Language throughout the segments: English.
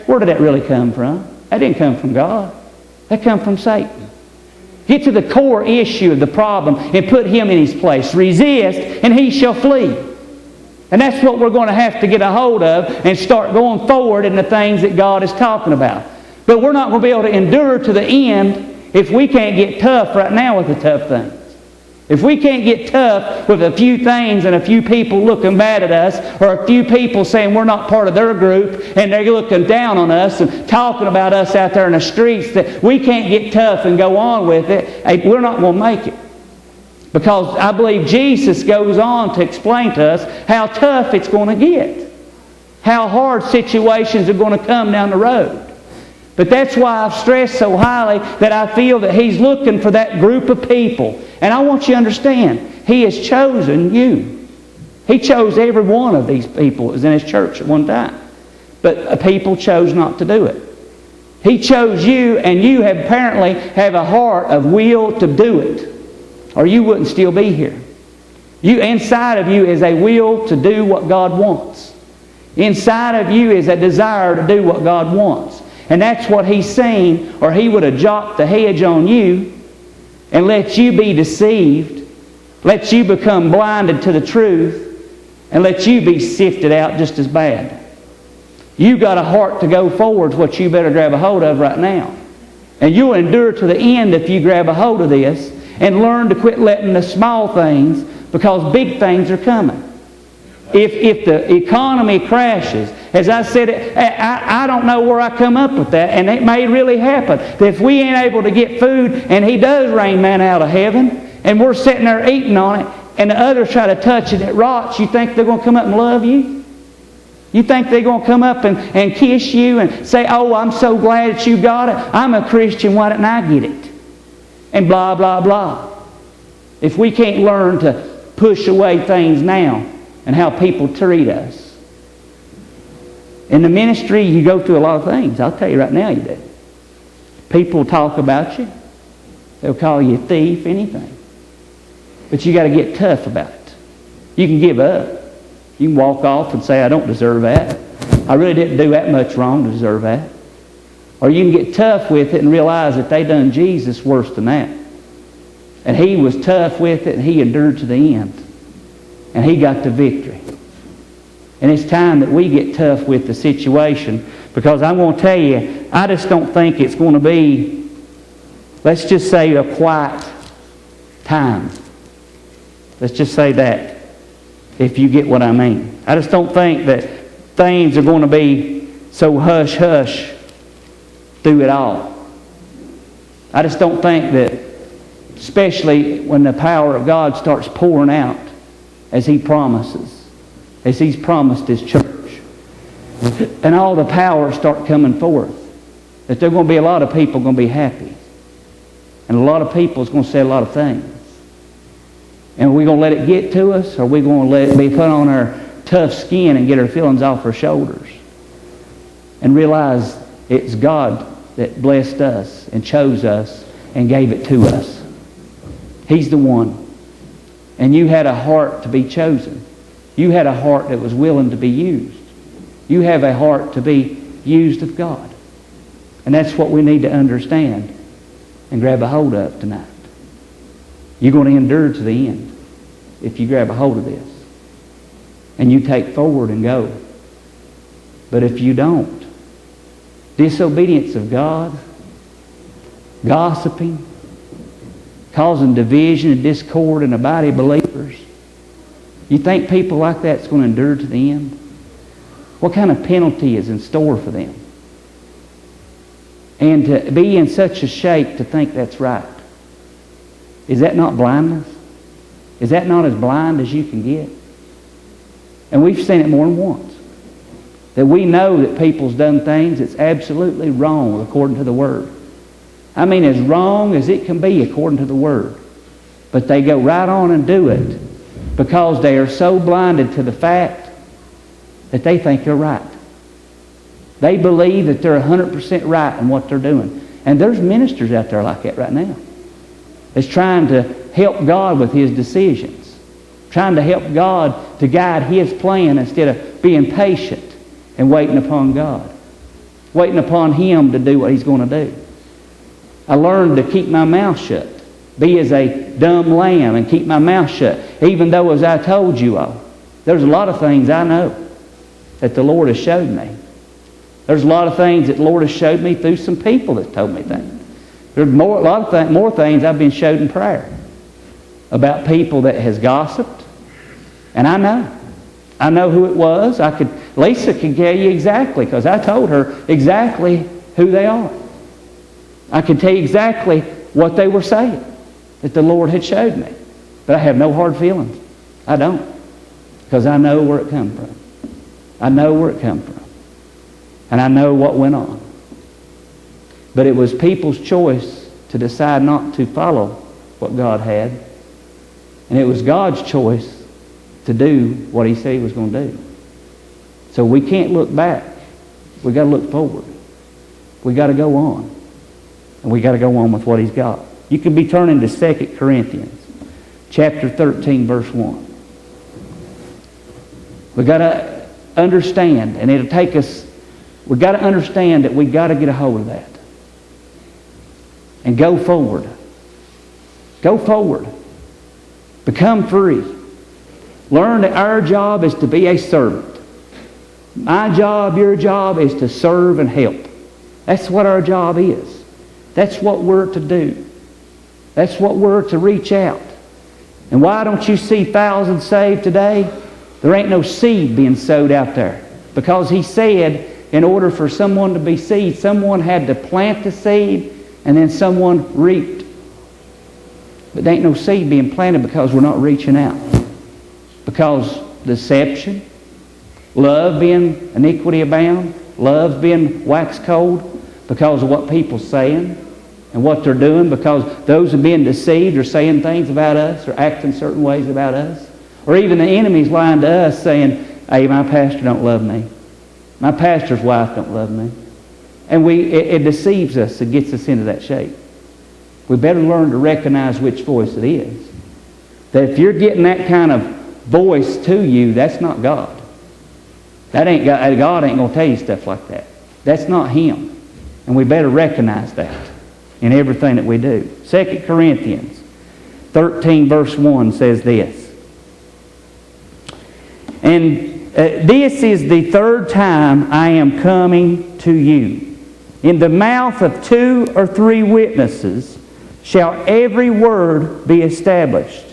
where did that really come from? That didn't come from God. That come from Satan. Get to the core issue of the problem and put him in his place. Resist, and he shall flee. And that's what we're going to have to get a hold of and start going forward in the things that God is talking about. But we're not going to be able to endure to the end if we can't get tough right now with the tough things. If we can't get tough with a few things and a few people looking bad at us, or a few people saying we're not part of their group and they're looking down on us and talking about us out there in the streets, that we can't get tough and go on with it, we're not going to make it. Because I believe Jesus goes on to explain to us how tough it's going to get. How hard situations are going to come down the road. But that's why I've stressed so highly that I feel that He's looking for that group of people. And I want you to understand, He has chosen you. He chose every one of these people that was in His church at one time. But people chose not to do it. He chose you, and you have apparently have a heart of will to do it. Or you wouldn't still be here. Inside of you is a will to do what God wants. Inside of you is a desire to do what God wants. And that's what He's saying, or He would have dropped the hedge on you and let you be deceived, let you become blinded to the truth, and let you be sifted out just as bad. You got a heart to go forward, what you better grab a hold of right now. And you'll endure to the end if you grab a hold of this and learn to quit letting the small things, because big things are coming. If the economy crashes, as I said, I don't know where I come up with that, and it may really happen. That if we ain't able to get food, and He does rain manna out of heaven, and we're sitting there eating on it, and the others try to touch it and it rots, you think they're going to come up and love you? You think they're going to come up and kiss you and say, oh, I'm so glad that you got it. I'm a Christian, why didn't I get it? And blah, blah, blah. If we can't learn to push away things now, and how people treat us. In the ministry, you go through a lot of things. I'll tell you right now you do. People talk about you. They'll call you a thief, anything. But you got to get tough about it. You can give up. You can walk off and say, I don't deserve that. I really didn't do that much wrong to deserve that. Or you can get tough with it and realize that they done Jesus worse than that. And He was tough with it and He endured to the end. And He got the victory. And it's time that we get tough with the situation, because I'm going to tell you, I just don't think it's going to be, let's just say, a quiet time. Let's just say that, if you get what I mean. I just don't think that things are going to be so hush-hush through it all. I just don't think that, especially when the power of God starts pouring out, as He promises, as He's promised His church, and all the powers start coming forth, that there are going to be a lot of people going to be happy, and a lot of people is going to say a lot of things. And are we going to let it get to us, or are we going to let it be put on our tough skin and get our feelings off our shoulders and realize it's God that blessed us and chose us and gave it to us? He's the one. And you had a heart to be chosen. You had a heart that was willing to be used. You have a heart to be used of God. And that's what we need to understand and grab a hold of tonight. You're going to endure to the end if you grab a hold of this. And you take forward and go. But if you don't, disobedience of God, gossiping, causing division and discord in the body of believers. You think people like that's going to endure to the end? What kind of penalty is in store for them? And to be in such a shape to think that's right. Is that not blindness? Is that not as blind as you can get? And we've seen it more than once. That we know that people's done things that's absolutely wrong according to the Word. I mean, as wrong as it can be according to the Word. But they go right on and do it because they are so blinded to the fact that they think they're right. They believe that they're 100% right in what they're doing. And there's ministers out there like that right now. That's trying to help God with His decisions. Trying to help God to guide His plan instead of being patient and waiting upon God. waiting upon Him to do what He's going to do. I learned to keep my mouth shut, be as a dumb lamb and keep my mouth shut. Even though, as I told you all, there's a lot of things I know that the Lord has showed me. There's a lot of things that the Lord has showed me through some people that told me things. There's more things I've been showed in prayer about people that has gossiped. And I know who it was. Lisa can tell you exactly, because I told her exactly who they are. I can tell you exactly what they were saying that the Lord had showed me. But I have no hard feelings. I don't. Because I know where it come from. I know where it come from. And I know what went on. But it was people's choice to decide not to follow what God had. And it was God's choice to do what He said He was going to do. So we can't look back. We got to look forward. We got to go on. And we got to go on with what He's got. You can be turning to 2 Corinthians chapter 13, verse 1. We got to understand, and it'll take us, we got to understand that we got to get a hold of that. And go forward. Go forward. Become free. Learn that our job is to be a servant. My job, your job is to serve and help. That's what our job is. That's what we're to do. That's what we're to reach out. And why don't you see thousands saved today? There ain't no seed being sowed out there. Because He said in order for someone to be seed, someone had to plant the seed and then someone reaped. But there ain't no seed being planted because we're not reaching out. Because deception, love being iniquity abound, love being waxed cold because of what people saying and what they're doing, because those are being deceived or saying things about us or acting certain ways about us. Or even the enemy's lying to us saying, hey, my pastor don't love me. My pastor's wife don't love me. And it deceives us. It gets us into that shape. We better learn to recognize which voice it is. That if you're getting that kind of voice to you, that's not God. That ain't God. God ain't going to tell you stuff like that. That's not Him. And we better recognize that in everything that we do. 2 Corinthians 13 verse 1 says this. And this is the third time I am coming to you. In the mouth of 2 or 3 witnesses shall every word be established.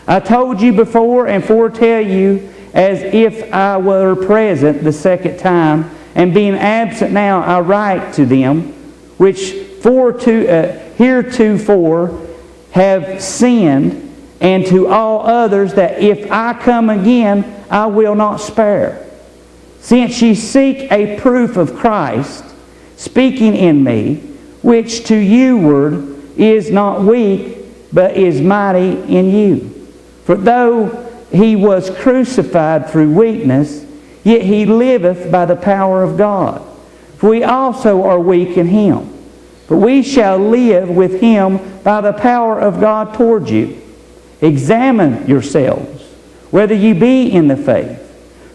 I told you before and foretell you as if I were present the second time, and being absent now I write to them, which heretofore have sinned, and to all others that if I come again I will not spare. Since ye seek a proof of Christ speaking in me, which to youward is not weak, but is mighty in you. For though He was crucified through weakness, yet He liveth by the power of God. For we also are weak in Him, but we shall live with Him by the power of God toward you. Examine yourselves, whether ye be in the faith.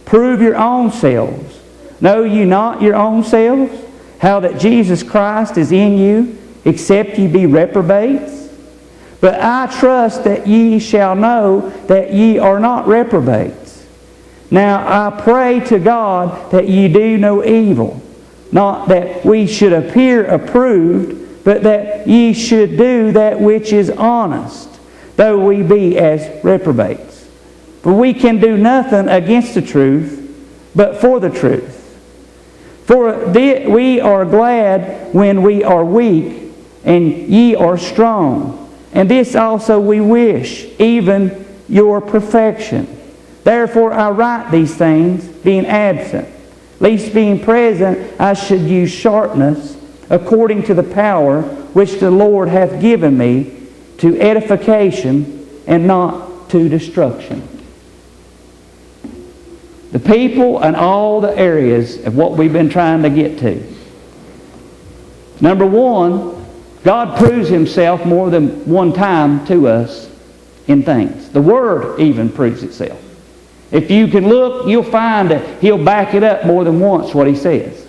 Prove your own selves. Know ye not your own selves, how that Jesus Christ is in you, except ye be reprobates? But I trust that ye shall know that ye are not reprobates. Now I pray to God that ye do no evil, not that we should appear approved, but that ye should do that which is honest, though we be as reprobates. For we can do nothing against the truth, but for the truth. For we are glad when we are weak, and ye are strong. And this also we wish, even your perfection. Therefore I write these things, being absent, lest being present I should use sharpness, according to the power which the Lord hath given me, to edification and not to destruction. The people and all the areas of what we've been trying to get to. Number one, God proves Himself more than one time to us in things. The Word even proves itself. If you can look, you'll find that He'll back it up more than once what He says.